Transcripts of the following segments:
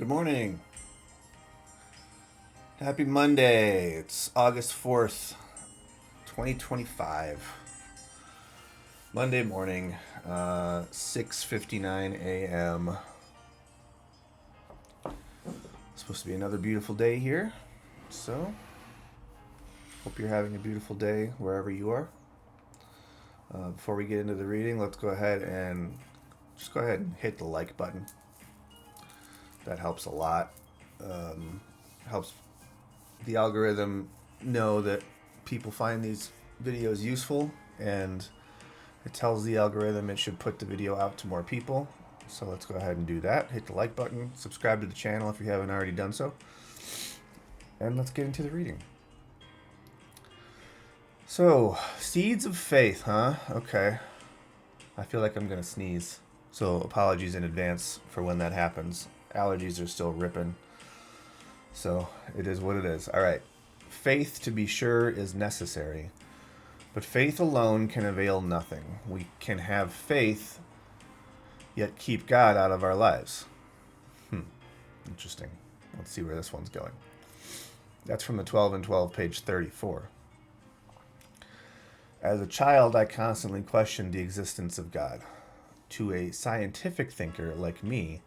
Good morning. Happy Monday. It's August 4th, 2025. Monday morning, 6:59 a.m. Supposed to be another beautiful day here. So, hope you're having a beautiful day wherever you are. Before we get into the reading, let's go ahead and hit the like button. That helps a lot. Helps the algorithm know that people find these videos useful, and it tells the algorithm it should put the video out to more people. So let's go ahead and do that. Hit the like button, subscribe to the channel if you haven't already done so, and let's get into the reading. So, seeds of faith, huh? Okay. I feel like I'm gonna sneeze, so apologies in advance for when that happens. Allergies are still ripping, so it is what it is. All right. Faith, to be sure, is necessary, but faith alone can avail nothing. We can have faith, yet keep God out of our lives. Interesting. Let's see where this one's going. That's from the 12 and 12, page 34. As a child, I constantly questioned the existence of God. To a scientific thinker like me,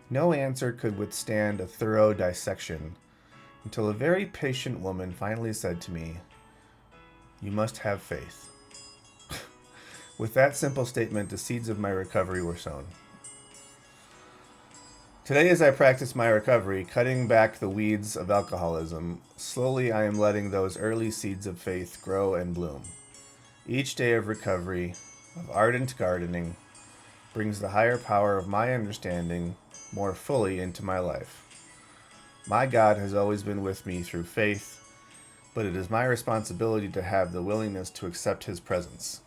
no answer could withstand a thorough dissection, until a very patient woman finally said to me, "You must have faith." With that simple statement, the seeds of my recovery were sown. Today, as I practice my recovery, cutting back the weeds of alcoholism, slowly I am letting those early seeds of faith grow and bloom. Each day of recovery, of ardent gardening, brings the higher power of my understanding more fully into my life. My God has always been with me through faith, but it is my responsibility to have the willingness to accept His presence.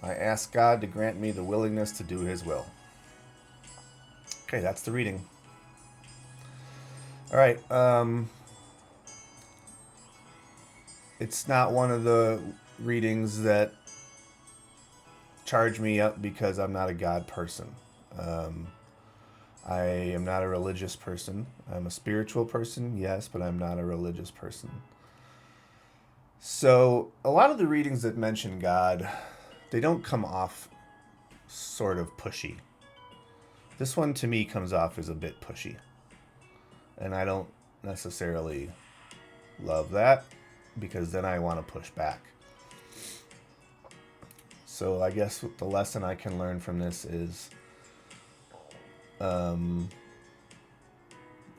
I ask God to grant me the willingness to do His will. Okay, that's the reading. All right. It's not one of the readings that charge me up because I'm not a God person. I am not a religious person. I'm a spiritual person, yes, but I'm not a religious person. So a lot of the readings that mention God, they don't come off sort of pushy. This one to me comes off as a bit pushy, and I don't necessarily love that, because then I want to push back. So I guess the lesson I can learn from this is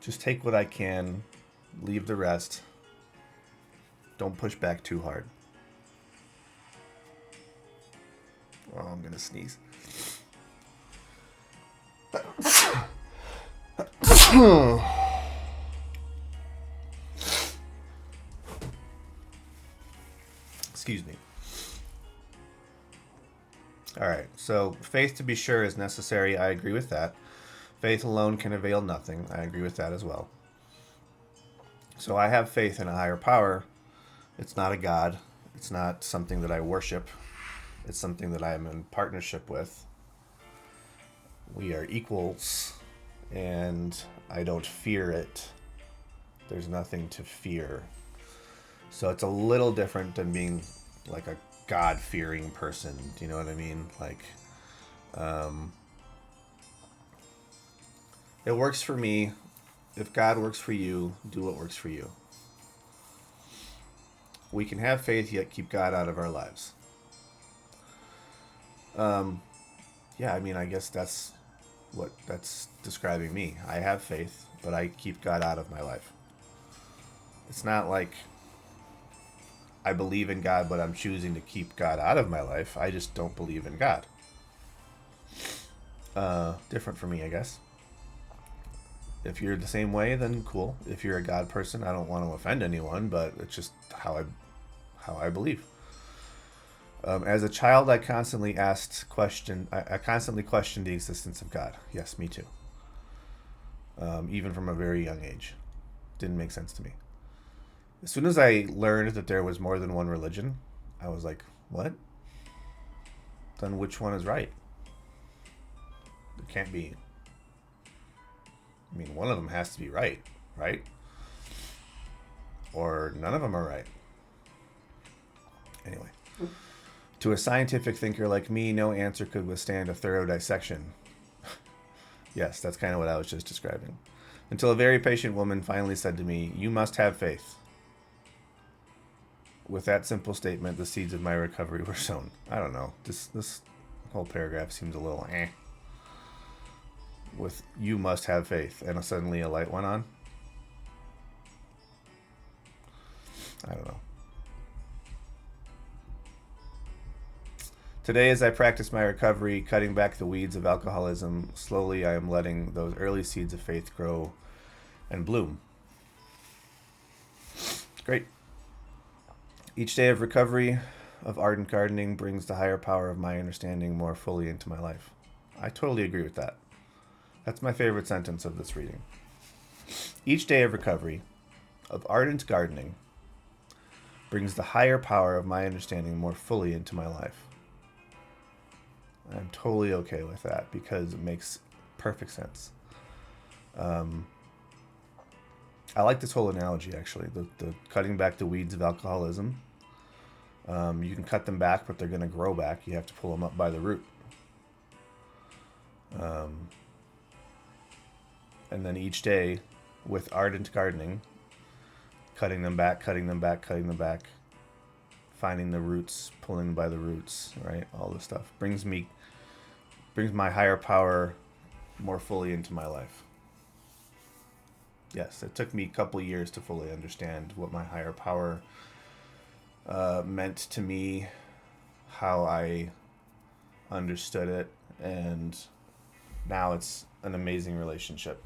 just take what I can, leave the rest. Don't push back too hard. Oh, I'm going to sneeze. Excuse me. All right, so faith, to be sure, is necessary. I agree with that. Faith alone can avail nothing. I agree with that as well. So I have faith in a higher power. It's not a God. It's not something that I worship. It's something that I am in partnership with. We are equals, and I don't fear it. There's nothing to fear. So it's a little different than being like a God-fearing person. Do you know what I mean? Like, it works for me. If God works for you, do what works for you. We can have faith, yet keep God out of our lives. Yeah, I mean, I guess that's describing me. I have faith, but I keep God out of my life. It's not like I believe in God, but I'm choosing to keep God out of my life. I just don't believe in God. Different for me, I guess. If you're the same way, then cool. If you're a God person, I don't want to offend anyone, but it's just how I believe. As a child, I constantly questioned the existence of God. Yes, me too. Even from a very young age. Didn't make sense to me. As soon as I learned that there was more than one religion, I was like, what? Then which one is right? There can't be I mean, one of them has to be right, right? Or none of them are right. Anyway, to a scientific thinker like me, no answer could withstand a thorough dissection. Yes, that's kind of what I was just describing. Until a very patient woman finally said to me, "You must have faith." With that simple statement, the seeds of my recovery were sown. I don't know. This whole paragraph seems a little With "you must have faith," and suddenly a light went on. I don't know. Today, as I practice my recovery, cutting back the weeds of alcoholism, slowly I am letting those early seeds of faith grow and bloom. Great. Each day of recovery, of ardent gardening, brings the higher power of my understanding more fully into my life. I totally agree with that. That's my favorite sentence of this reading. Each day of recovery, of ardent gardening, brings the higher power of my understanding more fully into my life. I'm totally okay with that because it makes perfect sense. I like this whole analogy, actually. The cutting back the weeds of alcoholism. You can cut them back, but they're going to grow back. You have to pull them up by the root. And then each day, with ardent gardening, cutting them back, finding the roots, pulling them by the roots, right? All this stuff brings my higher power more fully into my life. Yes, it took me a couple years to fully understand what my higher power meant to me, how I understood it, and now it's an amazing relationship.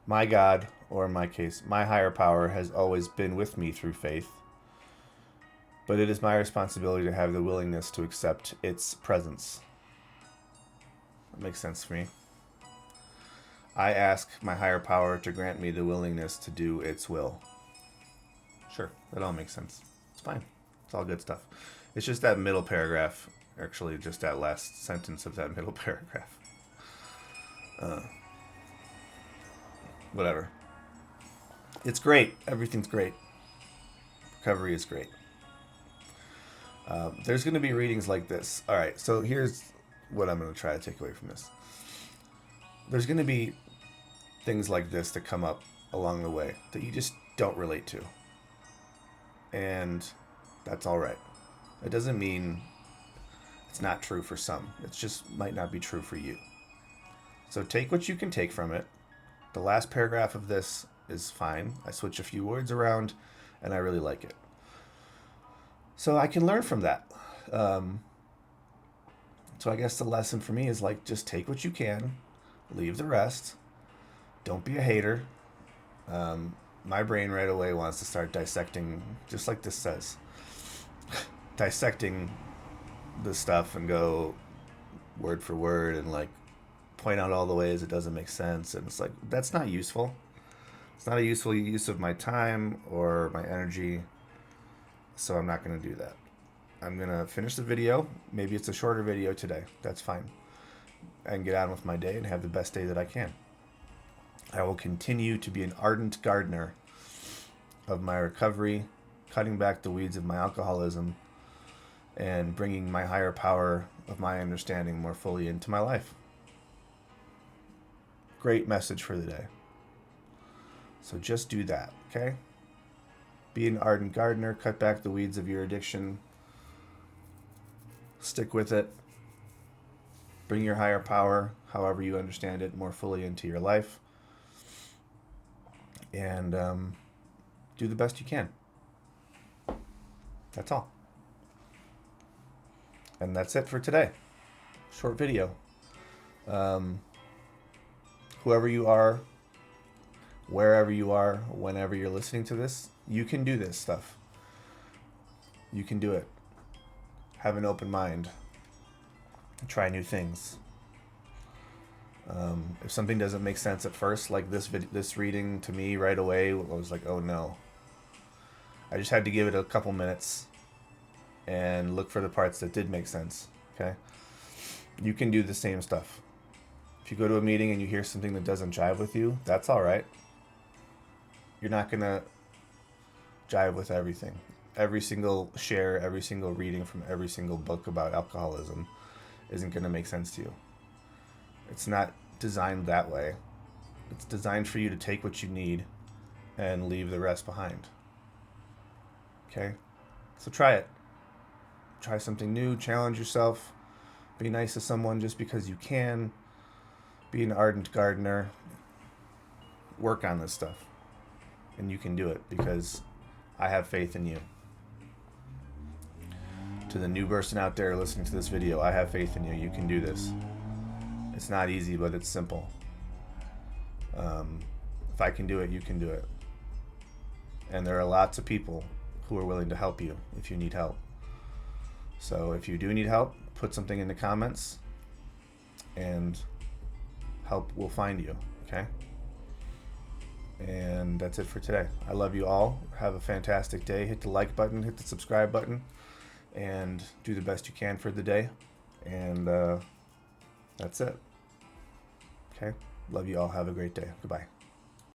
My God, or in my case, my higher power, has always been with me through faith, but it is my responsibility to have the willingness to accept its presence. That makes sense to me. I ask my higher power to grant me the willingness to do its will. Sure, that all makes sense. It's fine. It's all good stuff. It's just that middle paragraph, actually just that last sentence of that middle paragraph. Whatever. It's great. Everything's great. Recovery is great. There's going to be readings like this. All right, so here's what I'm going to try to take away from this. There's going to be things like this that come up along the way that you just don't relate to. And that's all right. It doesn't mean it's not true for some. It just might not be true for you. So take what you can take from it. The last paragraph of this is fine. I switch a few words around, and I really like it. So I can learn from that. So I guess the lesson for me is just take what you can, leave the rest. Don't be a hater. My brain right away wants to start dissecting, just like this says, dissecting the stuff and go word for word and point out all the ways it doesn't make sense. And it's that's not useful. It's not a useful use of my time or my energy. So I'm not going to do that. I'm going to finish the video. Maybe it's a shorter video today. That's fine. And get on with my day and have the best day that I can. I will continue to be an ardent gardener of my recovery, cutting back the weeds of my alcoholism, and bringing my higher power of my understanding more fully into my life. Great message for the day. So just do that, okay? Be an ardent gardener, cut back the weeds of your addiction, stick with it, bring your higher power, however you understand it, more fully into your life, and do the best you can. That's all. And that's it for today. Short video. Whoever you are, wherever you are, whenever you're listening to this, you can do this stuff. You can do it. Have an open mind. Try new things. If something doesn't make sense at first, like this reading to me right away, I was like, oh no. I just had to give it a couple minutes and look for the parts that did make sense. Okay? You can do the same stuff. If you go to a meeting and you hear something that doesn't jive with you, that's all right. You're not going to jive with everything. Every single share, every single reading from every single book about alcoholism isn't going to make sense to you. It's not designed that way. It's designed for you to take what you need and leave the rest behind. Okay? So try it. Try something new, challenge yourself, be nice to someone just because you can, be an ardent gardener, work on this stuff. And you can do it because I have faith in you. To the new person out there listening to this video, I have faith in you. You can do this. It's not easy, but it's simple. If I can do it, you can do it. And there are lots of people who are willing to help you if you need help. So if you do need help, put something in the comments and help will find you, okay? And that's it for today. I love you all. Have a fantastic day. Hit the like button, hit the subscribe button, and do the best you can for the day. And that's it. Okay? Love you all. Have a great day. Goodbye.